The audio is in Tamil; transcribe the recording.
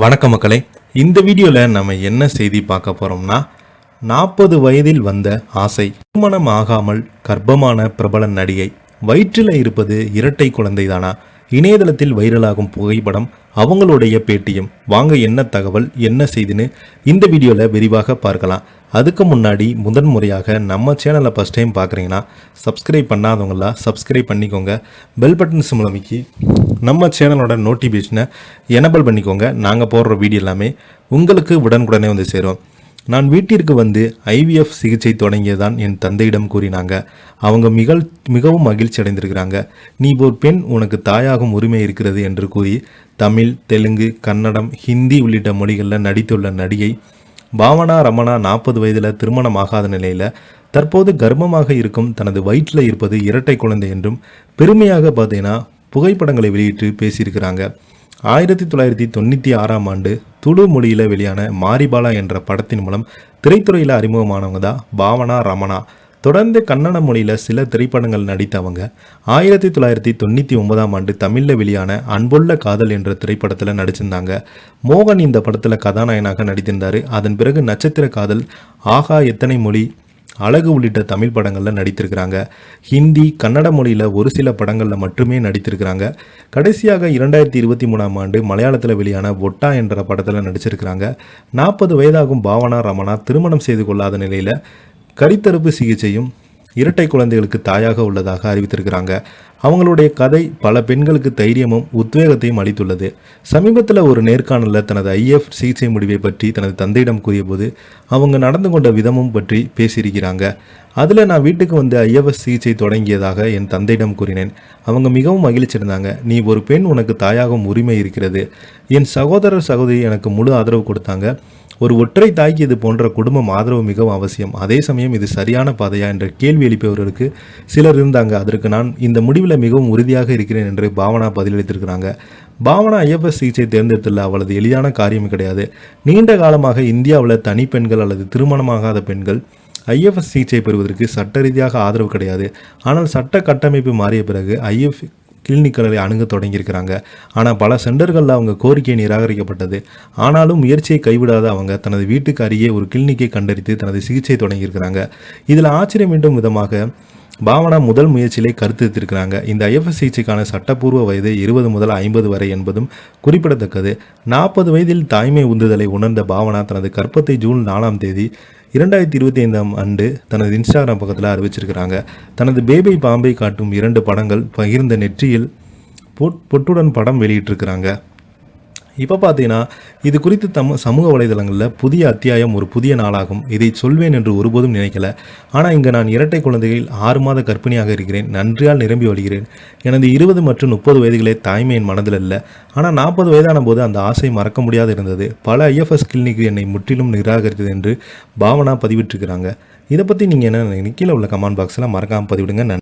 வணக்கம் மக்களே, இந்த வீடியோவில் நம்ம என்ன செய்தி பார்க்க போகிறோம்னா 40 வயதில் வந்த ஆசை. திருமணம் ஆகாமல் கர்ப்பமான பிரபல நடிகை. வயிற்றில் இருப்பது இரட்டை குழந்தை தானா? இணையதளத்தில் வைரலாகும் புகைப்படம், அவங்களுடைய பேட்டியும். வாங்க என்ன தகவல் என்ன செய்தின்னு இந்த வீடியோவில் விரிவாக பார்க்கலாம். அதுக்கு முன்னாடி முதன்முறையாக நம்ம சேனலை ஃபஸ்ட் டைம் பார்க்குறீங்கன்னா சப்ஸ்கிரைப் பண்ணாதவங்களா சப்ஸ்கிரைப் பண்ணிக்கோங்க. பெல் பட்டன் மூலமிக்கி நம்ம சேனலோட நோட்டிஃபிகேஷனை எனபிள் பண்ணிக்கோங்க. நாங்கள் போடுற வீடியோ எல்லாமே உங்களுக்கு உடனுக்குடனே வந்து சேரும். நான் வீட்டிற்கு வந்து ஐவிஎஃப் சிகிச்சை தொடங்கியதான் என் தந்தையிடம் கூறினாங்க. அவங்க மிகவும் மகிழ்ச்சி அடைந்திருக்கிறாங்க. நீ ஒரு பெண், உனக்கு தாயாகும் உரிமை இருக்கிறது என்று கூறி தமிழ், தெலுங்கு, கன்னடம், ஹிந்தி உள்ளிட்ட மொழிகளில் நடித்துள்ள நடிகை பாவனா ரமணா 40 வயதில் திருமணமாகாத நிலையில் தற்போது கர்ப்பமாக இருக்கும் தனது வயிற்றில் இருப்பது இரட்டை குழந்தை என்றும் பெருமையாக பார்த்தீங்கன்னா புகைப்படங்களை வெளியிட்டு பேசியிருக்கிறாங்க. 1996ஆம் ஆண்டு துளு மொழியில் வெளியான மாரிபாலா என்ற படத்தின் மூலம் திரைத்துறையில் அறிமுகமானவங்க தான் பாவனா ரமணா. தொடர்ந்து கன்னட மொழியில் சில திரைப்படங்கள் நடித்தவங்க 1999ஆம் ஆண்டு தமிழில் வெளியான அன்புள்ள காதல் என்ற திரைப்படத்தில் நடிச்சிருந்தாங்க. மோகன் இந்த படத்தில் கதாநாயகனாக நடித்திருந்தார். அதன் பிறகு நட்சத்திர காதல், ஆகா எத்தனை மொழி, அழகு உள்ளிட்ட தமிழ் படங்களில் நடித்திருக்கிறாங்க. ஹிந்தி, கன்னட மொழியில் ஒரு சில படங்களில் மட்டுமே நடித்திருக்கிறாங்க. கடைசியாக 2023ஆம் ஆண்டு மலையாளத்தில் வெளியான ஒட்டா என்ற படத்தில் நடிச்சிருக்கிறாங்க. 40 வயதாகும் பாவனா ரமணா திருமணம் செய்து கொள்ளாத நிலையில் கருத்தரிப்பு சிகிச்சையும் இரட்டை குழந்தைகளுக்கு தாயாக உள்ளதாக அறிவித்திருக்கிறாங்க. அவங்களுடைய கதை பல பெண்களுக்கு தைரியமும் உத்வேகத்தையும் அளித்துள்ளது. சமீபத்தில் ஒரு நேர்காணலில் தனது ஐஎஃப் சிகிச்சை முடிவை பற்றி தனது தந்தையிடம் கூறியபோது அவங்க நடந்து கொண்ட விதமும் பற்றி பேசியிருக்கிறாங்க. அதில் நான் வீட்டுக்கு வந்து ஐஎஃப் சிகிச்சை தொடங்கியதாக என் தந்தையிடம் கூறினேன். அவங்க மிகவும் மகிழ்ச்சி இருந்தாங்க. நீ ஒரு பெண், உனக்கு தாயாகும் உரிமை இருக்கிறது. என் சகோதரர் சகோதரி எனக்கு முழு ஆதரவு கொடுத்தாங்க. ஒரு ஒற்றை தாய்க்கு இது போன்ற குடும்பம் ஆதரவு மிகவும் அவசியம். அதே சமயம் இது சரியான பாதையா என்ற கேள்வி எழுப்பியவர்களுக்கு சிலர் இருந்தாங்க. அதற்கு நான் இந்த முடிவில் மிகவும் உறுதியாக இருக்கிறேன் என்று பாவனா பதிலளித்திருக்கிறாங்க. பாவனா ஐஎஃப்எஸ் சிகிச்சை தேர்ந்தெடுத்துள்ள அவளது எளிதான காரியம் கிடையாது. நீண்ட காலமாக இந்தியாவில் தனி பெண்கள் அல்லது திருமணமாகாத பெண்கள் ஐஎஃப்எஸ் சிகிச்சை பெறுவதற்கு சட்ட ரீதியாக ஆதரவு கிடையாது. ஆனால் சட்ட கட்டமைப்பு மாறிய பிறகு ஐஎஃப் கிளினிக்களை அணுக தொடங்கியிருக்கிறாங்க. ஆனால் பல சென்டர்களில் அவங்க கோரிக்கை நிராகரிக்கப்பட்டது. ஆனாலும் முயற்சியை கைவிடாத அவங்க தனது வீட்டுக்கு அருகே ஒரு கிளினிக்கை கண்டறிந்து தனது சிகிச்சை தொடங்கியிருக்கிறாங்க. இதில் ஆச்சரியமூட்டும் விதமாக பாவனா முதல் முயற்சியிலே கருத்திருக்கிறாங்க. இந்த ஐஎஃப்எஸ் சிகிச்சைக்கான சட்டப்பூர்வ வயது 20 முதல் 50 வரை என்பதும் குறிப்பிடத்தக்கது. 40 வயதில் தாய்மை உந்துதலை உணர்ந்த பாவனா தனது கர்ப்பத்தை ஜூன் 4ஆம் தேதி 2025ஆம் ஆண்டு தனது இன்ஸ்டாகிராம் பக்கத்தில் அறிவிச்சிருக்கிறாங்க. தனது பேபி பாம்பை காட்டும் 2 படங்கள் பகிர்ந்த நெற்றியில் பொட்டுடன் படம் வெளியிட்டிருக்கிறாங்க. இப்போ பார்த்தீங்கன்னா இது குறித்து சமூக வலைதளங்களில் புதிய அத்தியாயம், ஒரு புதிய நாளாகும். இதை சொல்வேன் என்று ஒருபோதும் நினைக்கல. ஆனால் இங்கே நான் இரட்டை குழந்தைகளில் 6 மாத கர்ப்பிணியாக இருக்கிறேன். நன்றியால் நிரம்பி வருகிறேன். எனது 20 மற்றும் 30 வயதுகளே தாய்மை என் மனதில் இல்லை. ஆனால் 40 வயதான போது அந்த ஆசை மறக்க முடியாது இருந்தது. பல ஐஎஃப்எஸ் கிளினிக் என்னை முற்றிலும் நிராகரித்தது என்று பாவனா பதிவிட்டிருக்கிறாங்க. இதை பற்றி நீங்கள் என்ன நினைக்கிறீங்க? கீழே உள்ள கமெண்ட் பாக்ஸில் மறக்காமல் பதிவிடுங்க. நன்றி.